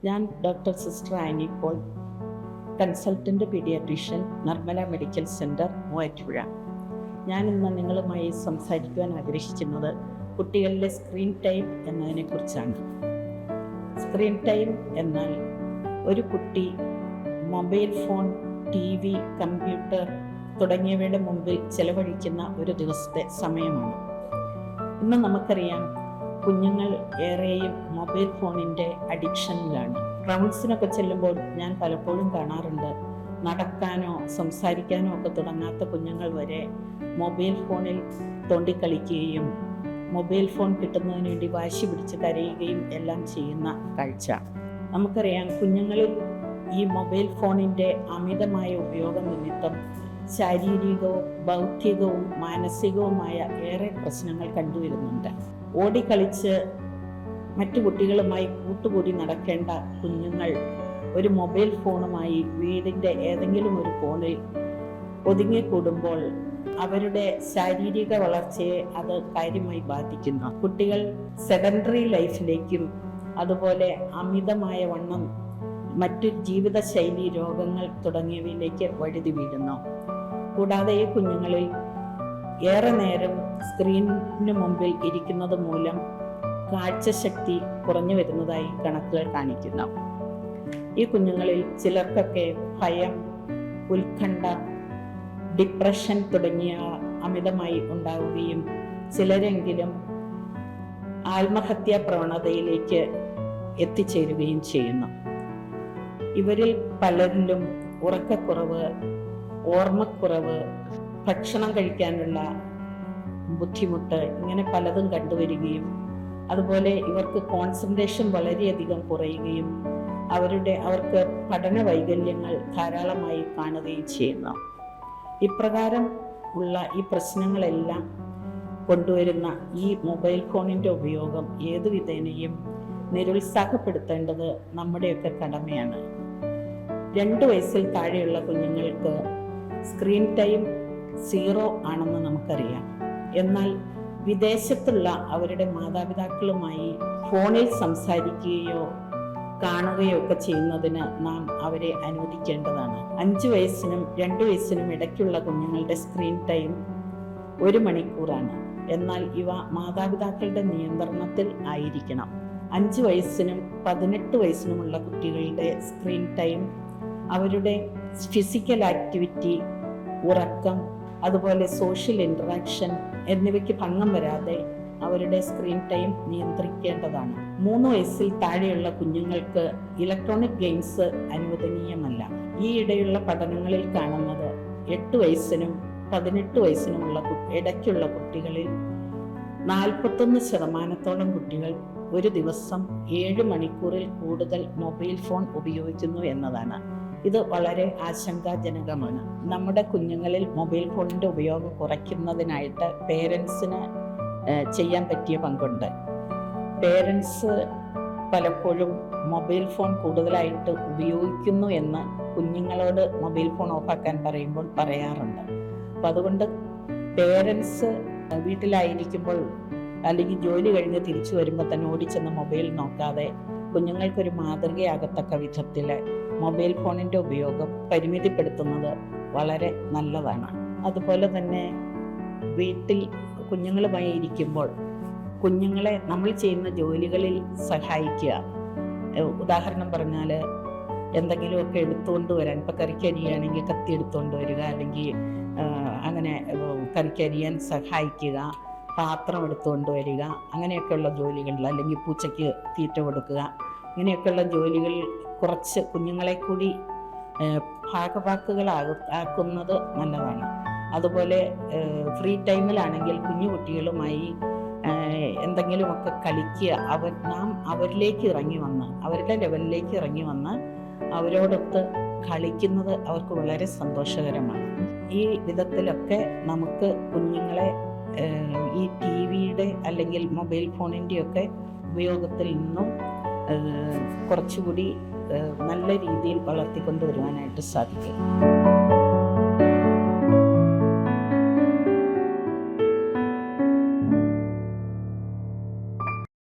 ഞാൻ doctor sister Annie Paul, consultant paediatrician, Nirmala medical centre, Muvattupuzha. ഞാൻ ഇന്ന് നിങ്ങളുമായി സംസാരിക്കുവാൻ ആഗ്രഹിക്കുന്നത് കുട്ടികളിലെ സ്ക്രീൻ ടൈം എന്നതിനെക്കുറിച്ചാണ്. സ്ക്രീൻ ടൈം എന്നാൽ ഒരു കുട്ടി മൊബൈൽ ഫോൺ, TV, കമ്പ്യൂട്ടർ തുടങ്ങിയവയുടെ മുമ്പിൽ ചെലവഴിക്കുന്ന ഒരു ദിവസത്തെ സമയമാണ്. ഇന്ന് നമുക്കറിയാം, കുഞ്ഞുങ്ങൾ ഏറെയും മൊബൈൽ ഫോണിൻ്റെ അഡിക്ഷനിലാണ്. റൗണ്ട്സിനൊക്കെ ചെല്ലുമ്പോൾ ഞാൻ പലപ്പോഴും കാണാറുണ്ട്, നടക്കാനോ സംസാരിക്കാനോ ഒക്കെ തുടങ്ങാത്ത കുഞ്ഞുങ്ങൾ വരെ മൊബൈൽ ഫോണിൽ തോണ്ടിക്കളിക്കുകയും മൊബൈൽ ഫോൺ കിട്ടുന്നതിന് വേണ്ടി വാശി പിടിച്ച് കരയുകയും എല്ലാം ചെയ്യുന്ന കാഴ്ച. നമുക്കറിയാം, കുഞ്ഞുങ്ങളിൽ ഈ മൊബൈൽ ഫോണിൻ്റെ അമിതമായ ഉപയോഗം നിമിത്തം ശാരീരികവും ബൗദ്ധികവും മാനസികവുമായ ഏറെ പ്രശ്നങ്ങൾ കണ്ടുവരുന്നുണ്ട്. ഓടിക്കളിച്ച് മറ്റു കുട്ടികളുമായി കൂട്ടുകൂടി നടക്കേണ്ട കുഞ്ഞുങ്ങൾ ഒരു മൊബൈൽ ഫോണുമായി വീടിൻ്റെ ഏതെങ്കിലും ഒരു കോണിൽ ഒതുങ്ങിക്കൂടുമ്പോൾ അവരുടെ ശാരീരിക വളർച്ചയെ അത് കാര്യമായി ബാധിക്കുന്നു. കുട്ടികൾ സെഡൻഡറി ലൈഫിലേക്കും അതുപോലെ അമിതമായ വണ്ണം, മറ്റു ജീവിതശൈലി രോഗങ്ങൾ തുടങ്ങിയവയിലേക്ക് വഴുതി വീഴുന്നു. കൂടാതെ ഈ കുഞ്ഞുങ്ങളിൽ ഏറെ നേരം സ്ക്രീനിന് മുമ്പിൽ ഇരിക്കുന്നത് മൂലം കാഴ്ചശക്തി കുറഞ്ഞു വരുന്നതായി കണക്കുകൾ കാണിക്കുന്നു. ഈ കുഞ്ഞുങ്ങളിൽ ചിലർക്കൊക്കെ ഭയം, ഉത്കണ്ഠ, ഡിപ്രഷൻ തുടങ്ങിയ അമിതമായി ഉണ്ടാവുകയും ചിലരെങ്കിലും ആത്മഹത്യാ പ്രവണതയിലേക്ക് എത്തിച്ചേരുകയും ചെയ്യുന്നു. ഇവരിൽ പലരിലും ഉറക്കക്കുറവ്, ഓർമ്മക്കുറവ്, ഭക്ഷണം കഴിക്കാനുള്ള ബുദ്ധിമുട്ട്, ഇങ്ങനെ പലതും കണ്ടുവരികയും അതുപോലെ ഇവർക്ക് കോൺസെൻട്രേഷൻ വളരെയധികം കുറയുകയും അവർക്ക് പഠന വൈകല്യങ്ങൾ ധാരാളമായി കാണുകയും ചെയ്യുന്നു. ഇപ്രകാരം ഉള്ള ഈ പ്രശ്നങ്ങളെല്ലാം കൊണ്ടുവരുന്ന ഈ മൊബൈൽ ഫോണിൻ്റെ ഉപയോഗം ഏതു വിധേനയും നിരുത്സാഹപ്പെടുത്തേണ്ടത് നമ്മുടെയൊക്കെ കടമയാണ്. 2 വയസ്സിൽ താഴെയുള്ള കുഞ്ഞുങ്ങൾക്ക് സ്ക്രീൻ ടൈം 0 ആണെന്ന് നമുക്കറിയാം. എന്നാൽ വിദേശത്തുള്ള അവരുടെ മാതാപിതാക്കളുമായി ഫോണിൽ സംസാരിക്കുകയോ കാണുകയോ ഒക്കെ ചെയ്യുന്നതിന് നാം അവരെ അനുവദിക്കേണ്ടതാണ്. 5 വയസ്സിനും 2 വയസ്സിനും ഇടയ്ക്കുള്ള കുഞ്ഞുങ്ങളുടെ സ്ക്രീൻ ടൈം 1 മണിക്കൂറാണ്. എന്നാൽ ഇവ മാതാപിതാക്കളുടെ നിയന്ത്രണത്തിൽ ആയിരിക്കണം. 5 വയസ്സിനും 18 വയസ്സിനുമുള്ള കുട്ടികളുടെ സ്ക്രീൻ ടൈം അവരുടെ ഫിസിക്കൽ ആക്ടിവിറ്റി, ഉറക്കം, അതുപോലെ സോഷ്യൽ ഇൻട്രാക്ഷൻ എന്നിവയ്ക്ക് ഭംഗം വരാതെ അവരുടെ സ്ക്രീൻ ടൈം നിയന്ത്രിക്കേണ്ടതാണ്. 3 വയസ്സിൽ താഴെയുള്ള കുഞ്ഞുങ്ങൾക്ക് ഇലക്ട്രോണിക് ഗെയിംസ് അനുവദനീയമല്ല. ഈ ഇടയുള്ള പഠനങ്ങളിൽ കാണുന്നത് 8 വയസ്സിനും 18 വയസ്സിനുമുള്ള ഇടയ്ക്കുള്ള കുട്ടികളിൽ 41% കുട്ടികൾ ഒരു ദിവസം 7 മണിക്കൂറിൽ കൂടുതൽ മൊബൈൽ ഫോൺ ഉപയോഗിക്കുന്നു എന്നതാണ്. ഇത് വളരെ ആശങ്കാജനകമാണ്. നമ്മുടെ കുഞ്ഞുങ്ങളിൽ മൊബൈൽ ഫോണിൻ്റെ ഉപയോഗം കുറയ്ക്കുന്നതിനായിട്ട് പേരൻസിന് ചെയ്യാൻ പറ്റിയ പങ്കുണ്ട്. പേരൻസ് പലപ്പോഴും മൊബൈൽ ഫോൺ കൂടുതലായിട്ട് ഉപയോഗിക്കുന്നു എന്ന് കുഞ്ഞുങ്ങളോട് മൊബൈൽ ഫോൺ ഓഫാക്കാൻ പറയുമ്പോൾ പറയാറുണ്ട്. അപ്പം അതുകൊണ്ട് പേരൻസ് വീട്ടിലായിരിക്കുമ്പോൾ അല്ലെങ്കിൽ ജോലി കഴിഞ്ഞ് തിരിച്ചു വരുമ്പോൾ തന്നെ ഓടിച്ചെന്ന് മൊബൈൽ നോക്കാതെ കുഞ്ഞുങ്ങൾക്കൊരു മാതൃകയാകത്തക്ക വിധത്തിൽ മൊബൈൽ ഫോണിൻ്റെ ഉപയോഗം പരിമിതിപ്പെടുത്തുന്നത് വളരെ നല്ലതാണ്. അതുപോലെ തന്നെ വീട്ടിൽ കുഞ്ഞുങ്ങളുമായി ഇരിക്കുമ്പോൾ കുഞ്ഞുങ്ങളെ നമ്മൾ ചെയ്യുന്ന ജോലികളിൽ സഹായിക്കുക. ഉദാഹരണം പറഞ്ഞാൽ, എന്തെങ്കിലുമൊക്കെ എടുത്തുകൊണ്ട് വരാൻ, ഇപ്പം കറിക്കരിയാണെങ്കിൽ കത്തി എടുത്തുകൊണ്ട് വരിക, അല്ലെങ്കിൽ അങ്ങനെ കറിക്കരിയാൻ സഹായിക്കുക, പാത്രം എടുത്തുകൊണ്ട് വരിക, അങ്ങനെയൊക്കെയുള്ള ജോലികളിൽ, അല്ലെങ്കിൽ പൂച്ചയ്ക്ക് തീറ്റ കൊടുക്കുക, ഇങ്ങനെയൊക്കെയുള്ള ജോലികൾ കുറച്ച് കുഞ്ഞുങ്ങളെ കൂടി ഭാഗവാക്കുകളാക്കുന്നത് നല്ലതാണ്. അതുപോലെ ഫ്രീ ടൈമിലാണെങ്കിൽ കുഞ്ഞു കുട്ടികളുമായി എന്തെങ്കിലുമൊക്കെ കളിക്കുക. നാം അവരിലേക്ക് ഇറങ്ങി വന്ന്, അവരുടെ ലെവലിലേക്ക് ഇറങ്ങി വന്ന് അവരോടൊത്ത് കളിക്കുന്നത് അവർക്ക് വളരെ സന്തോഷകരമാണ്. ഈ വിധത്തിലൊക്കെ നമുക്ക് കുഞ്ഞുങ്ങളെ ഈ TV-യുടെ അല്ലെങ്കിൽ മൊബൈൽ ഫോണിൻ്റെയൊക്കെ ഉപയോഗത്തിൽ നിന്നും കുറച്ചുകൂടി നല്ല രീതിയിൽ വളർത്തിക്കൊണ്ടുവരുവാനായിട്ട് സാധിക്കും.